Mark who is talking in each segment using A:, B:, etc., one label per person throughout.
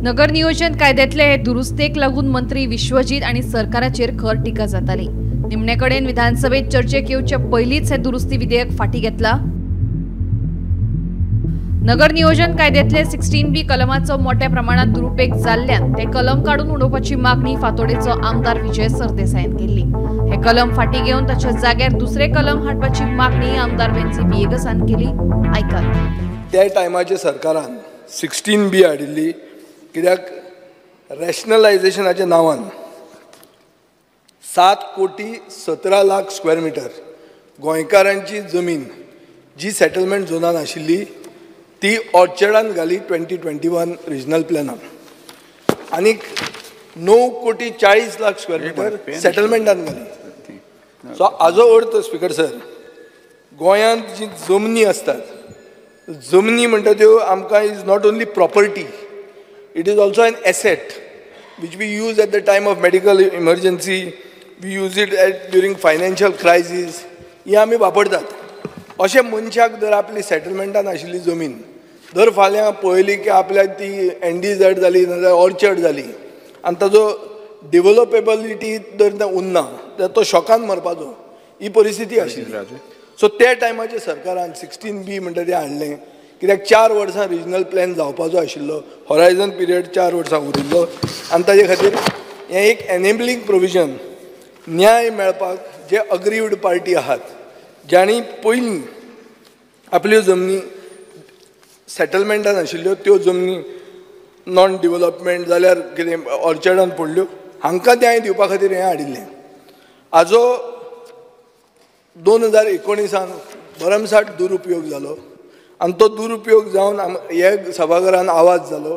A: नगर नियोजन कायद्यातले हे दुरुस्तेक लागून मंत्री विश्वजीत आणि सरकाराचेर खर टिका जाताली। निमणे कडेन विधानसभेत चर्चेक येवचे पयलींच हे दुरुस्ती विधेयक फाटी घेतला। नगर नियोजन कायद्यातले 16B कलमाचो मोठ्या प्रमाणात दुरुपेग जाल्ल्यान ते कलम काढून उडोवपाची मागणी फातोडेचो आमदार विजय सरदेसाईन केली। हे कलम फाटी घेवन ताच्या जाग्यार दुसरे कलम हाडपाची मागणी आमदार वेंसी बिएगसान केली। आयकात
B: त्या टायमाच्या सरकारान 16B हाडिल्ली, कित्याक रॅशनलायझेशनाच्या नांवान 7,17,00,000 स्क्वेअर मिटर गोंयकारांची जमीन जी सेटलमेंट झोनान आशिल्ली ती ऑर्चर्डान घाली 2021 रिजनल प्लॅनान, आनी 9,40,00,000 स्क्वेअर मिटर सेटलमेंटान घाली। सो हाजो अर्थ स्पीकर सर, गोंयांत जी जमनी असतात, जमनी म्हणटा त्यो आमकां is not only property, it is also an asset which we use at the time of medical emergency, we use it during financial crisis. ही आमी वापरतात। अशे मनशाक जर आपली सेटलमेंटान आशिल्ली जमीन दर फाल्यां पळयली की आपल्याक ती NDZ जाली नाजाल्यार ऑर्चर्ड जाली आनी ताजो डेव्हलपेबिलिटी जर उरना जाल्यार तो शॉकान मरपाचो, ही परिस्थिती आशिल्ली। सो त्या टायमाच्या सरकारान 16B म्हणटा तें हाडलें, कित्याक 4 वर्सां रिजनल प्लॅन जावपाचो आशिल्लो, हॉरायझन पिरियड 4 वर्सां उरिल्लो, आनी ताजे खातीर हें एक एनेबलिंग प्रोविजन न्याय मेळपाक जे अग्रीव्ड पार्टी आहात, ज्यांनी पयलीं आपल्यो जमनी सेटलमेंटान आशिल्ल्यो त्यो जमनी नॉन डेव्हलपमेंट जाल्यार कितें ऑर्चर्डान पडल्यो, हांकां न्याय दिवपा खातीर हें हाडिल्लें। हाजो 2019 भरमसाट दुरुपयोग जालो, आनी तो दुरुपयोग जावन हे सभाघरान आवाज जालो,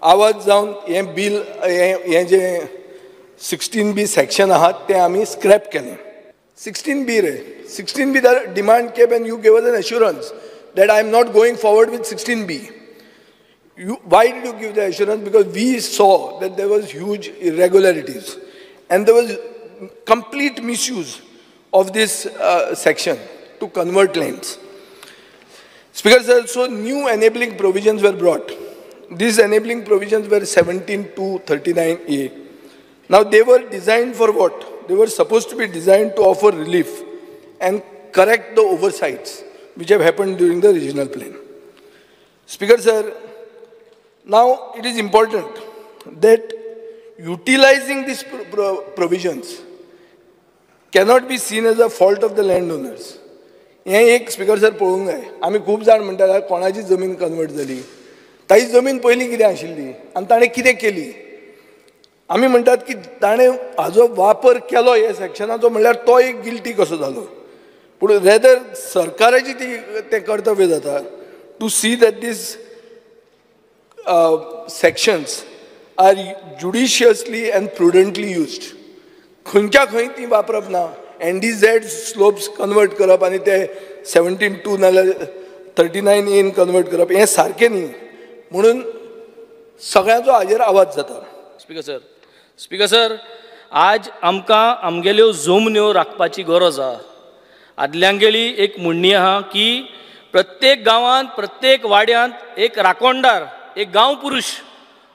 B: आवाज जावन हें बील हें जे 16B सेक्शन आहात ते आमी स्क्रॅप केलें। 16B रे 16B डिमांड केप and you give us an assurance that I am not going forward with 16B. Why did you give the assurance? Because we saw that there was huge irregularities and there was complete misuse of this section to convert lands. Speaker sir, so new enabling provisions were brought. These enabling provisions were 17 to 39A. Now they were designed for what? They were supposed to be designed to offer relief and correct the oversights which have happened during the regional plan. Speaker sir, now it is important that utilizing these provisions cannot be seen as a fault of the landowners. हें एक speaker sir पळोवंक जाय। आमी खूब जाण म्हणटात कोणाची जमीन कन्वर्ट जाली, ताची जमीन पयलीं कितें आशिल्ली आनी ताणें कितें केली। आमी म्हणटात की ताणें हाजो वापर केलो हे सेक्शनाचो म्हणल्यार तो एक गिल्टी कसो जालो, पूण रेदर सरकाराची तें कर्तव्य जाता to see that these sections are judiciously and prudently used. खंयच्या खंय ती वापरप ना, NDZ स्लोप्स कन्वर्ट करप आनी ते 17(2) नाजाल्यार 39A कन्वर्ट करप हें सारकें न्ही, म्हणून सगळ्यांचो हाजेर आवाज जाता।
C: स्पीकर सर, आज आमकां आमगेल्यो जमन्यो राखपाची गरज आहा। आदल्यांगेली एक म्हणणी आहा की प्रत्येक गांवांत प्रत्येक वाड्यांत एक राखणदार, एक गांव पुरुश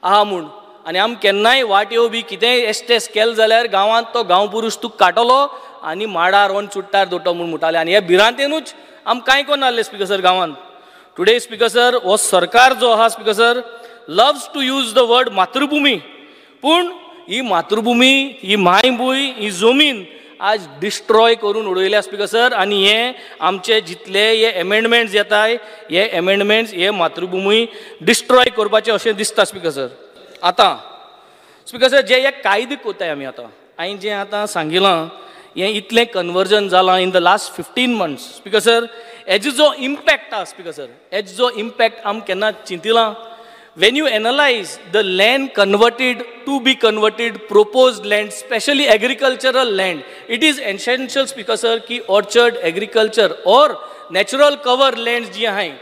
C: आहा म्हूण, आनी आमी केन्नाय वाट्यो बी कितेंय एस्टेस केलें जाल्यार गांवांत तो गांव पुरुश तुका काटलो आनी माडार वन चुट्टार दोटो म्हूण म्हणटाले, आनी ह्या भिरांतेनूच आमी कांय कोन्न नासले स्पीकर सर गांवांत। टुडे स्पीकर सर, हो सरकार जो आहा speaker sir loves to use the word मातृभुमी, पूण ही मातृभुमी, ही मायभूंय, ही जमीन आज डिस्ट्रॉय करून उडयल्या स्पीकर सर, आनी हे आमचे जितले हे एमेंडमेंट्स येताय हे एमेंडमेंट्स हे मातृभुमी डिस्ट्रॉय करपाचे अशें दिसता स्पीकर सर। आतां स्पीकर सर, जे एक कायदे कोताय आमी आतां, हांवें जें आतां सांगिलां हें इतलें कन्वर्जन जालां in the last 15 months speaker sir, हेजो जो इम्पॅक्ट आहा स्पीकर सर, हेजो जो इम्पॅक्ट आमी केन्ना चिंतिलां? When you analyze the land converted to be converted, proposed land, especially agricultural land, it is essential speaker sir कि orchard, agriculture or natural cover lands जी हैं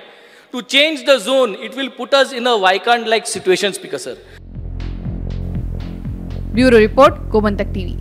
C: to change the zone, it will put us in a vacant like situation speaker sir.
A: Bureau report, Gomantak TV.